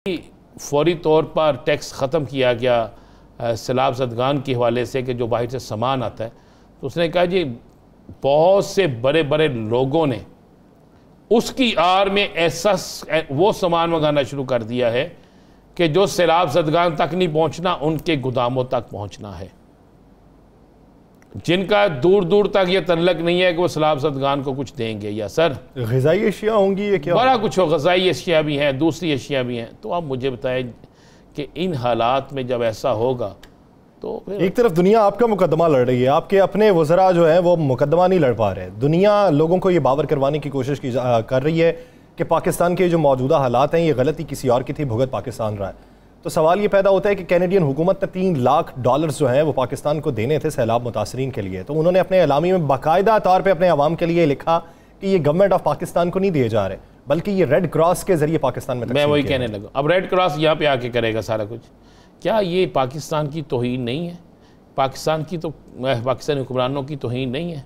फौरी तौर पर टैक्स ख़त्म किया गया सैलाब ज़दगान के हवाले से कि जो बाहर से सामान आता है, तो उसने कहा जी बहुत से बड़े बड़े लोगों ने उसकी आड़ में ऐसा वो सामान मंगाना शुरू कर दिया है कि जो सैलाब ज़दगान तक नहीं पहुंचना, उनके गोदामों तक पहुंचना है, जिनका दूर दूर तक ये तल्लक नहीं है कि वो सैलाब ज़दगान को कुछ देंगे। या सर ग़िज़ाई अशिया होंगी, ये क्या बड़ा कुछ हो, ग़िज़ाई अशिया भी हैं, दूसरी अशिया भी हैं। तो आप मुझे बताएं कि इन हालात में जब ऐसा होगा तो फिर एक तरफ दुनिया आपका मुकदमा लड़ रही है, आपके अपने वज़रा जो हैं वो मुकदमा नहीं लड़ पा रहे, दुनिया लोगों को ये बावर करवाने की कोशिश कर रही है कि पाकिस्तान के जो मौजूदा हालात हैं ये गलती किसी और की थी, भुगत पाकिस्तान रहा है। तो सवाल ये पैदा होता है कि कैनेडियन हुकूमत ने $3 लाख जो हैं वो पाकिस्तान को देने थे सैलाब मुतासरीन के लिए, तो उन्होंने अपने एलामी में बाकायदा तौर पर अपने अवाम के लिए लिखा कि ये गवर्नमेंट ऑफ पाकिस्तान को नहीं दिए जा रहे, बल्कि ये रेड क्रॉस के जरिए पाकिस्तान में। मैं वही कहने लगा, अब रेड क्रॉस यहाँ पे आके करेगा सारा कुछ। क्या ये पाकिस्तान की तौहीन नहीं है? पाकिस्तानी हुक्मरानों की तौहीन नहीं है?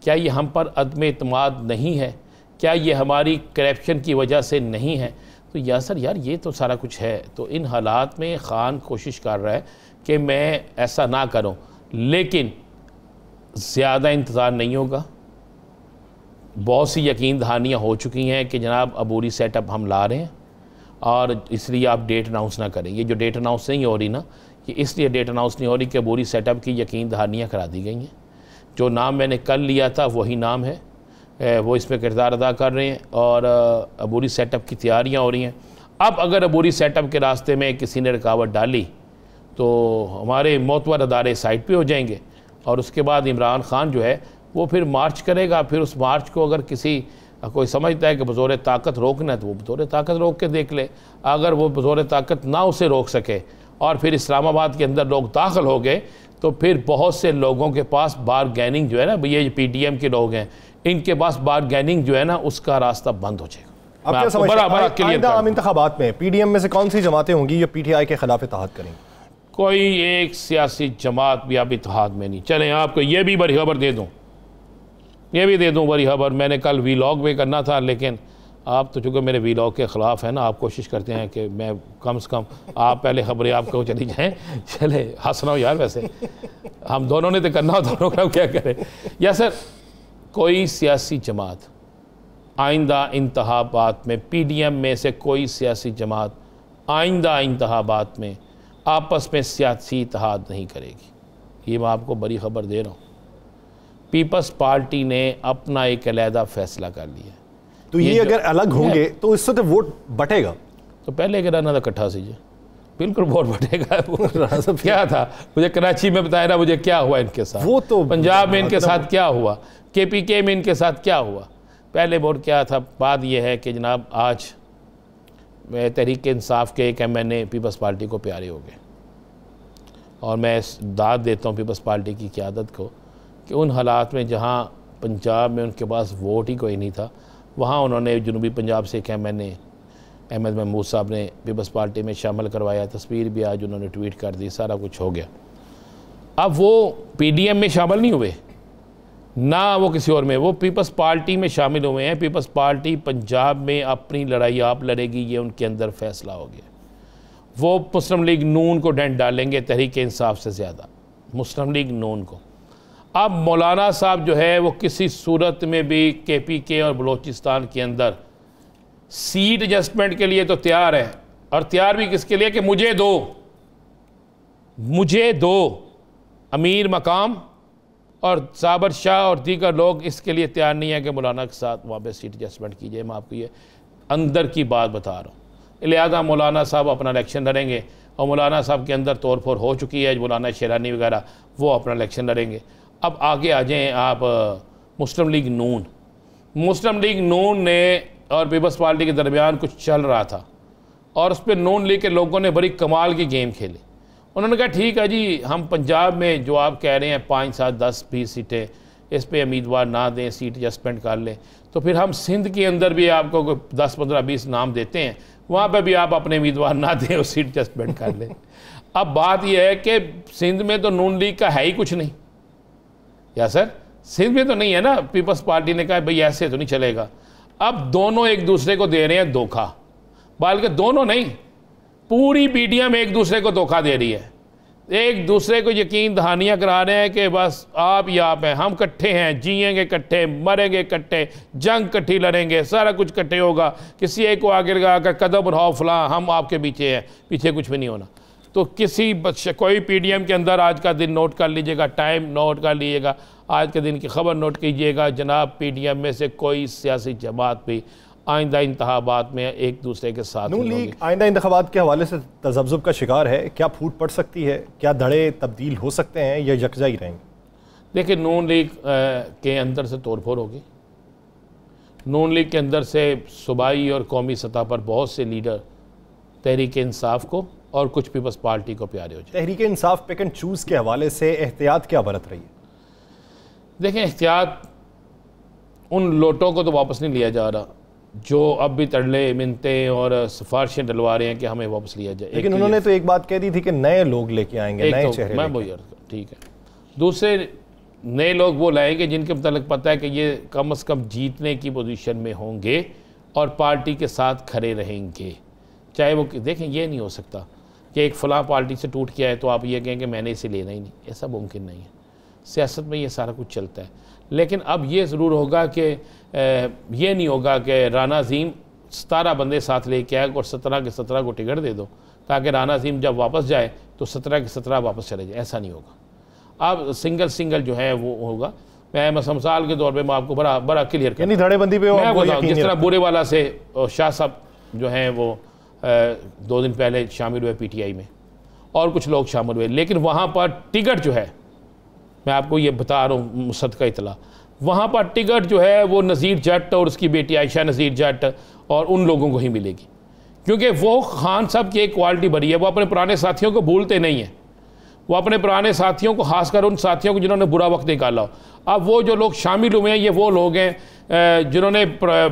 क्या ये हम पर अदम एतमाद नहीं है? क्या ये हमारी करप्शन की वजह से नहीं है? तो या सर यार ये तो सारा कुछ है। तो इन हालात में ख़ान कोशिश कर रहा है कि मैं ऐसा ना करूं, लेकिन ज़्यादा इंतज़ार नहीं होगा। बहुत सी यकीन दहानियाँ हो चुकी हैं कि जनाब अबूरी सेटअप हम ला रहे हैं और इसलिए आप डेट अनाउंस ना करें। ये जो डेट अनाउंस नहीं हो रही ना, ये इसलिए डेट अनाउंस नहीं हो रही कि अबूरी सेटअप की यकीन दहानियाँ करा दी गई हैं। जो नाम मैंने कल लिया था वही नाम है, वो इसमें किरदार अदा कर रहे हैं और अबूरी सेटअप की तैयारियां हो रही हैं। अब अगर अबूरी सेटअप के रास्ते में किसी ने रुकावट डाली तो हमारे मोतबर अदारे साइड पे हो जाएंगे और उसके बाद इमरान खान जो है वो फिर मार्च करेगा। फिर उस मार्च को अगर कोई समझता है कि बज़ोर ताकत रोकना है तो वो बज़ोर ताकत रोक के देख ले। अगर वो बज़ोर ताकत ना उसे रोक सके और फिर इस्लामाबाद के अंदर लोग दाखिल हो गए तो फिर बहुत से लोगों के पास बारगेनिंग जो है ना, ये PDM के लोग हैं, इनके पास बारगेनिंग जो है ना उसका रास्ता बंद हो जाएगा। आप क्या समझते हैं आम इंतखाबात में PDM में से कौन सी जमातें होंगी जो PTI के खिलाफ इत्तेहाद करेंगी? कोई एक सियासी जमात भी अब इत्तेहाद में नहीं। चलें आपको ये भी बड़ी खबर दे दूँ, ये भी दे दूँ बड़ी खबर। मैंने कल वीलॉग में करना था, लेकिन आप तो चूँकि मेरे वीलॉग के ख़िलाफ़ है ना, आप कोशिश करते हैं कि मैं कम से कम आप पहले खबरें आपको चली जाएँ। चले हंस रहा हूँ यार, वैसे हम दोनों ने तो करना, दोनों का क्या करें। या सर कोई सियासी जमात आइंदा इंतखाबात में, PDM में से कोई सियासी जमात आइंदा इंतखाबात में आपस में सियासी इत्तेहाद नहीं करेगी। ये मैं आपको बड़ी ख़बर दे रहा हूँ। पीपल्स पार्टी ने अपना एक अलहदा फ़ैसला कर लिया। तो ये अगर अलग होंगे तो इससे तो वोट बटेगा। तो पहले के ना इकट्ठा सीजिए, बिल्कुल वोट बटेगा। क्या था मुझे कराची में बताया ना, मुझे क्या हुआ इनके साथ, वो तो पंजाब में इनके साथ क्या हुआ, KPK में इनके साथ क्या हुआ। पहले वोट क्या था। बात यह है कि जनाब आज तहरीक इंसाफ के एक MNA पीपल्स पार्टी को प्यारे हो गए और मैं दाद देता हूँ पीपल्स पार्टी की क़यादत को कि उन हालात में जहाँ पंजाब में उनके पास वोट ही कोई नहीं था, वहाँ उन्होंने जनूबी पंजाब से एक MNA अहमद महमूद साहब ने पीपल्स पार्टी में शामिल करवाया। तस्वीर भी आज उन्होंने ट्वीट कर दी, सारा कुछ हो गया। अब वो PDM में शामिल नहीं हुए ना वो किसी और में, वो पीपल्स पार्टी में शामिल हुए हैं। पीपल्स पार्टी पंजाब में अपनी लड़ाई आप लड़ेगी, ये उनके अंदर फैसला हो गया। वो मुस्लिम लीग नून को डेंट डालेंगे तहरीक इंसाफ से ज़्यादा, मुस्लिम लीग नून को। अब मौलाना साहब जो है वो किसी सूरत में भी KPK और बलोचिस्तान के अंदर सीट एडजस्टमेंट के लिए तो तैयार है, और तैयार भी किसके लिए कि मुझे दो अमीर मकाम, और साबर शाह और दीगर लोग इसके लिए तैयार नहीं है कि मौलाना के साथ वहाँ पे सीट एडजस्टमेंट कीजिए। मैं आपको ये अंदर की बात बता रहा हूँ। लिहाजा मौलाना साहब अपना इलेक्शन लड़ेंगे और मौलाना साहब के अंदर तोड़ फोड़ हो चुकी है, मौलाना शेरानी वगैरह वो अपना इलेक्शन लड़ेंगे। अब आगे आ जाएँ आप मुस्लिम लीग नून। मुस्लिम लीग नून ने और पीपल्स पार्टी के दरमियान कुछ चल रहा था और उस पर नून लीग के लोगों ने बड़ी कमाल की गेम खेली। उन्होंने कहा ठीक है जी, हम पंजाब में जो आप कह रहे हैं 5, 7, 10, 20 सीटें इस पे उम्मीदवार ना दें, सीट एडजस्टमेंट कर लें, तो फिर हम सिंध के अंदर भी आपको 10, 15, 20 नाम देते हैं, वहाँ पे भी आप अपने उम्मीदवार ना दें और सीट एडजस्टमेंट कर लें। अब बात यह है कि सिंध में तो नून लीग का है ही कुछ नहीं। या सर सिंध में तो नहीं है ना। पीपल्स पार्टी ने कहा भाई ऐसे तो नहीं चलेगा। अब दोनों एक दूसरे को दे रहे हैं धोखा, बल्कि दोनों नहीं, पूरी पीटीएम एक दूसरे को धोखा दे रही है, एक दूसरे को यकीन दहानियाँ करा रहे हैं कि बस आप ही आप हैं, हम इकट्ठे हैं, जिएंगे इकट्ठे, मरेंगे इकट्ठे, जंग इकट्ठी लड़ेंगे, सारा कुछ इकट्ठे होगा, किसी एक को आगे लगा कर कदम उठाओ फलां, हम आपके पीछे हैं, पीछे कुछ भी नहीं होना। तो कोई पीडीएम के अंदर आज का दिन नोट कर लीजिएगा, टाइम नोट कर लीजिएगा, आज के दिन की खबर नोट कीजिएगा, जनाब पीडीएम में से कोई सियासी जमात भी आइंदा इंतखाबात में एक दूसरे के साथ नून लीग आइंदा इंतखाबात के हवाले से तज़ब्ज़ुब का शिकार है, क्या फूट पड़ सकती है, क्या धड़े तब्दील हो सकते हैं या यकजा ही रहेंगे? देखिए, नून लीग के अंदर से तोड़फोड़ होगी। नून लीग के अंदर से सूबाई और कौमी सतह पर बहुत से लीडर तहरीक इंसाफ को और कुछ पीपल्स पार्टी को प्यारे हो जाए। Tehreek Insaf pick and choose के हवाले से एहतियात क्या बरत रही है? देखें, एहतियात उन लोटों को तो वापस नहीं लिया जा रहा जो अब भी तरले मिनते और सिफारिशें डलवा रहे हैं कि हमें वापस लिया जाए। लेकिन उन्होंने तो एक बात कह दी थी कि नए लोग लेके आएंगे, नए चेहरे। मैं वो यार ठीक है, दूसरे नए लोग वो लाएंगे जिनके मतलब पता है कि ये कम से कम जीतने की पोजीशन में होंगे और पार्टी के साथ खड़े रहेंगे। चाहे वो देखें, ये नहीं हो सकता कि एक फ़लाँ पार्टी से टूट के आए तो आप ये कहें कि मैंने इसे लेना ही नहीं, ऐसा मुमकिन नहीं है। सियासत में ये सारा कुछ चलता है। लेकिन अब ये ज़रूर होगा कि ये नहीं होगा कि राना अज़ीम 17 बंदे साथ लेके आए और 17 के 17 को टिकट दे दो ताकि राना अज़ीम जब वापस जाए तो 17 के 17 वापस चले जाए, ऐसा नहीं होगा। अब सिंगल जो है वो होगा। मैं मिसाल के तौर पे मैं आपको बड़ा क्लियर यानी धड़ेबंदी पे मैं बताऊँ, जिस तरह बुरे वाला से शाह साहब जो हैं वो 2 दिन पहले शामिल हुए पीटीआई में और कुछ लोग शामिल हुए, लेकिन वहाँ पर टिकट जो है, मैं आपको ये बता रहा हूँ मुसद का इतला, वहाँ पर टिकट जो है वो नज़ीर जट और उसकी बेटी आयशा नज़ीर जट और उन लोगों को ही मिलेगी, क्योंकि वो खान साहब की एक क्वालिटी बड़ी है, वो अपने पुराने साथियों को भूलते नहीं हैं। वो अपने पुराने साथियों को, खासकर उन साथियों को जिन्होंने बुरा वक्त निकाला हो। अब वो जो लोग शामिल हुए हैं ये वो लोग हैं जिन्होंने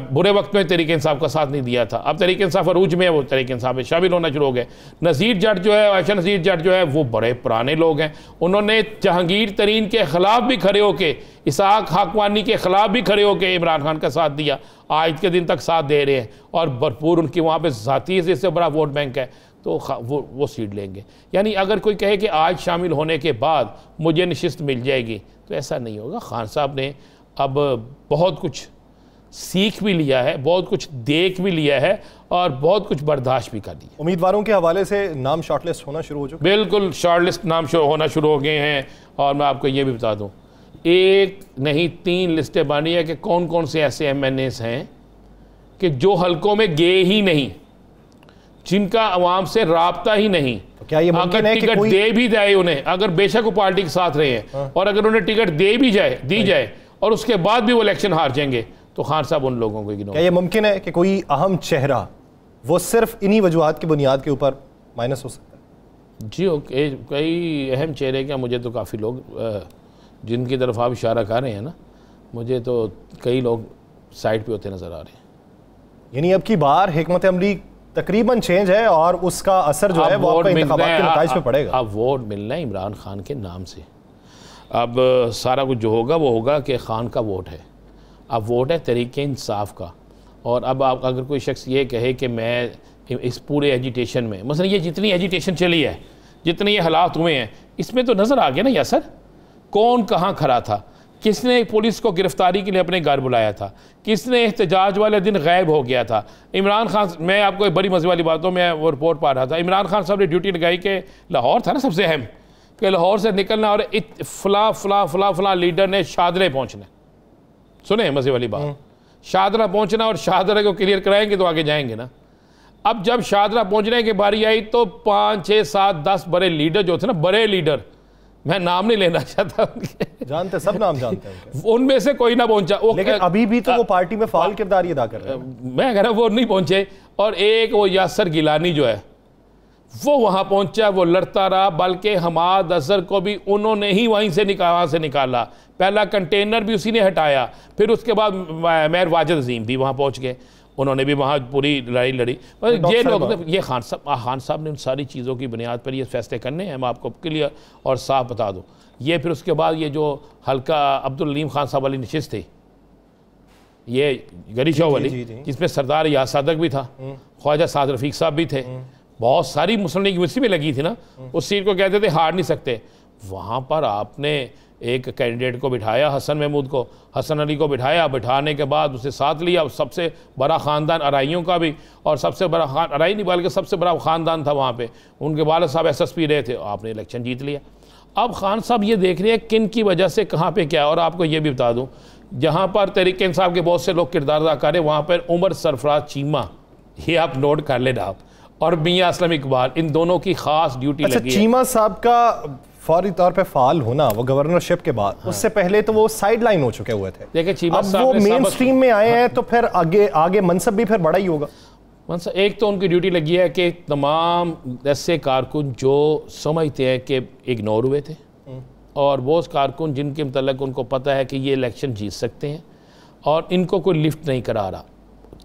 बुरे वक्त में तहरीक इंसाफ का साथ नहीं दिया था। अब तहरीक इंसाफ अरूज में है, वो तहरीक इंसाफ में शामिल होना शुरू हो गए। नज़ीर जट जो है, आयशा नज़ीर जट जो है, वो बड़े पुराने लोग हैं। उन्होंने जहांगीर तरीन के ख़िलाफ़ भी खड़े होके, इसहाक हाकवानी के ख़िलाफ़ भी खड़े होकर इमरान खान का साथ दिया, आज के दिन तक साथ दे रहे हैं और भरपूर उनकी वहाँ पर ज़ाती इससे बड़ा वोट बैंक है, तो वो सीट लेंगे। यानी अगर कोई कहे कि आज शामिल होने के बाद मुझे नशिस्त मिल जाएगी, तो ऐसा नहीं होगा। खान साहब ने अब बहुत कुछ सीख भी लिया है, बहुत कुछ देख भी लिया है और बहुत कुछ बर्दाश्त भी कर लिया। उम्मीदवारों के हवाले से नाम शॉर्टलिस्ट होना शुरू हो चुके? बिल्कुल, शॉर्टलिस्ट नाम होना शुरू हो गए हैं। और मैं आपको ये भी बता दूं, 1 नहीं 3 लिस्टें बनी है कि कौन कौन से ऐसे MNAs हैं कि जो हलकों में गए ही नहीं, जिनका अवाम से राब्ता ही नहीं। तो क्या ये मुमकिन है कि टिकट कोई दे भी जाए उन्हें, अगर बेशक वो पार्टी के साथ रहे हैं और अगर उन्हें टिकट दी जाए और उसके बाद भी वो इलेक्शन हार जाएंगे, तो खान साहब उन लोगों को इग्नोर। क्या ये मुमकिन है कि कोई अहम चेहरा वो सिर्फ इन्हीं वजूहात की बुनियाद के ऊपर माइनस हो सकता है? जी ओके, कई अहम चेहरे क्या, मुझे तो काफ़ी लोग जिनकी तरफ आप इशारा कर रहे हैं ना, मुझे तो कई लोग साइड पे होते नज़र आ रहे हैं। यानी अब की बार हिकमत अमली तकरीबन चेंज है और उसका असर जो है वो आपका इंतखाबात के नताइज पे पड़ेगा। अब वोट मिलना है इमरान खान के नाम से। अब सारा कुछ जो होगा वो होगा कि खान का वोट है, अब वोट है तहरीक इंसाफ का। और अब आप अगर कोई शख्स ये कहे कि मैं इस पूरे एजिटेशन में, मसलन ये जितनी एजिटेशन चली है, जितने ये हालात हुए हैं, इसमें तो नज़र आ गया ना यासर कौन कहाँ खड़ा था, किसने पुलिस को गिरफ्तारी के लिए अपने घर बुलाया था, किसने एहतजाज वाले दिन गायब हो गया था। इमरान खान, मैं आपको एक बड़ी मज़े वाली बातों में वो रिपोर्ट पा रहा था, इमरान खान साहब ने ड्यूटी लगाई कि लाहौर था ना सबसे अहम, कि लाहौर से निकलना और फला लीडर ने शादरे पहुँचना। सुने मज़े वाली बात, शादरा पहुँचना और शादरा को क्लियर कराएंगे तो आगे जाएंगे ना। अब जब शादरा पहुँचने की बारी आई तो 5, 6, 7, 10 बड़े लीडर जो थे ना, बड़े लीडर, मैं नाम नहीं लेना चाहता, जानते सब नाम जानते हैं, उनमें से कोई ना पहुंचा। लेकिन अभी भी तो वो पार्टी में फाल किरदार अदा कर रहे हैं। मैं कह रहा वो नहीं पहुंचे। और एक वो यासर गिलानी जो है वो वहां पहुंचा, वो लड़ता रहा, बल्कि हमाद अजहर को भी उन्होंने ही वहीं से निकाला। पहला कंटेनर भी उसी ने हटाया, फिर उसके बाद मेयर वाजिद अजीम भी वहां पहुंच गए, उन्होंने भी वहाँ पूरी लड़ाई लड़ी। ये लोग, ये खान साहब ने उन सारी चीज़ों की बुनियाद पर ये फैसले करने हैं। मैं आपको क्लियर और साफ बता दूँ, ये फिर उसके बाद ये जो हल्का अब्दुल अलीम खान साहब वाली नशिस्त थी, ये गरी शो वाली, जिसमें सरदार याद सादक भी था, ख्वाजा साद रफ़ीक साहब भी थे, बहुत सारी मुस्लिम लीग यूनिवर्सिटी में लगी थी ना, उस सीट को कहते थे हार नहीं सकते। वहाँ पर आपने एक कैंडिडेट को बिठाया, हसन महमूद को, हसन अली को बिठाया, बिठाने के बाद उसे साथ लिया। सबसे बड़ा ख़ानदान अराइयों का भी, और सबसे बड़ा अराई नहीं बल्कि सबसे बड़ा ख़ानदान था वहाँ पे, उनके वालिद साहब SSP रहे थे, आपने इलेक्शन जीत लिया। अब खान साहब ये देख रहे हैं किन की वजह से कहाँ पे क्या है। और आपको ये भी बता दूँ, जहाँ पर तहरीक इंसाफ के बहुत से लोग किरदार अदा करें, वहाँ पर उमर सरफराज चीमा, ये आप नोट कर लेना आप, और मियाँ असलम इकबाल, इन दोनों की खास ड्यूटी लगी है। चीमा साहब का फौरी तौर पे फाल होना वो गवर्नरशिप के बाद, उससे पहले तो वो साइड लाइन हो चुके हुए थे। देखिए चीमा अब साहब वो ने मेन स्ट्रीम में आए हैं, तो फिर आगे मनसब भी फिर बड़ा ही होगा। मनसब एक तो उनकी ड्यूटी लगी है कि तमाम ऐसे कारकुन जो समझते हैं कि इग्नोर हुए थे, और वो कारकुन जिनके मतलब उनको पता है कि ये इलेक्शन जीत सकते हैं और इनको कोई लिफ्ट नहीं करा रहा,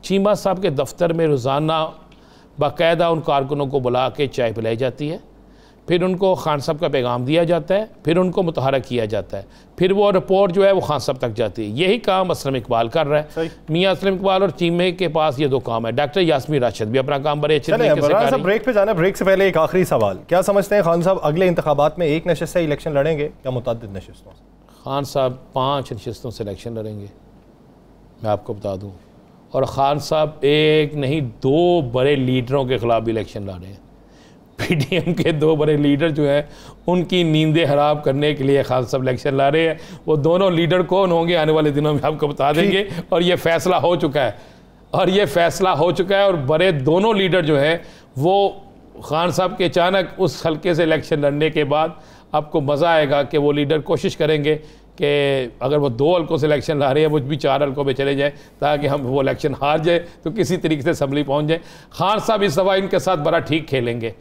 चीमा साहब के दफ्तर में रोज़ाना बाकायदा उन कारकुनों को बुला के चाय पिलाई जाती है, फिर उनको खान साहब का पैगाम दिया जाता है, फिर उनको मुतहरक किया जाता है, फिर वो रिपोर्ट जो है वो खान साहब तक जाती है। यही काम असलम इकबाल कर रहा है। मियाँ असलम इकबाल और चीमे के पास ये दो काम है। डॉक्टर यास्मीन राशिद भी अपना काम बड़े अच्छे तरीके से कर रही है। ब्रेक पे जाना, ब्रेक से पहले एक आखिरी सवाल, क्या समझते हैं खान साहब अगले इंतखाबात में एक नशिस्त से इलेक्शन लड़ेंगे या मुतअद्दिद नशिस्तों से? खान साहब 5 नशिस्तों से इलेक्शन लड़ेंगे, मैं आपको बता दूँ। और खान साहब एक नहीं 2 बड़े लीडरों के खिलाफ भी इलेक्शन लड़ रहे हैं। PDM के 2 बड़े लीडर जो हैं उनकी नींदें हराम करने के लिए खान साहब इलेक्शन ला रहे हैं। वो दोनों लीडर कौन होंगे आने वाले दिनों में आपको बता देंगे, और ये फैसला हो चुका है, और बड़े दोनों लीडर जो हैं वो खान साहब के अचानक उस हल्के से इलेक्शन लड़ने के बाद आपको मज़ा आएगा कि वो लीडर कोशिश करेंगे कि अगर वो 2 हल्कों से इलेक्शन ला रहे हैं वो भी 4 हल्कों में चले जाए, ताकि हम वो इलेक्शन हार जाए तो किसी तरीके से असम्बली पहुँच जाए। खान साहब इस दफ़ा इनके साथ बड़ा ठीक खेलेंगे।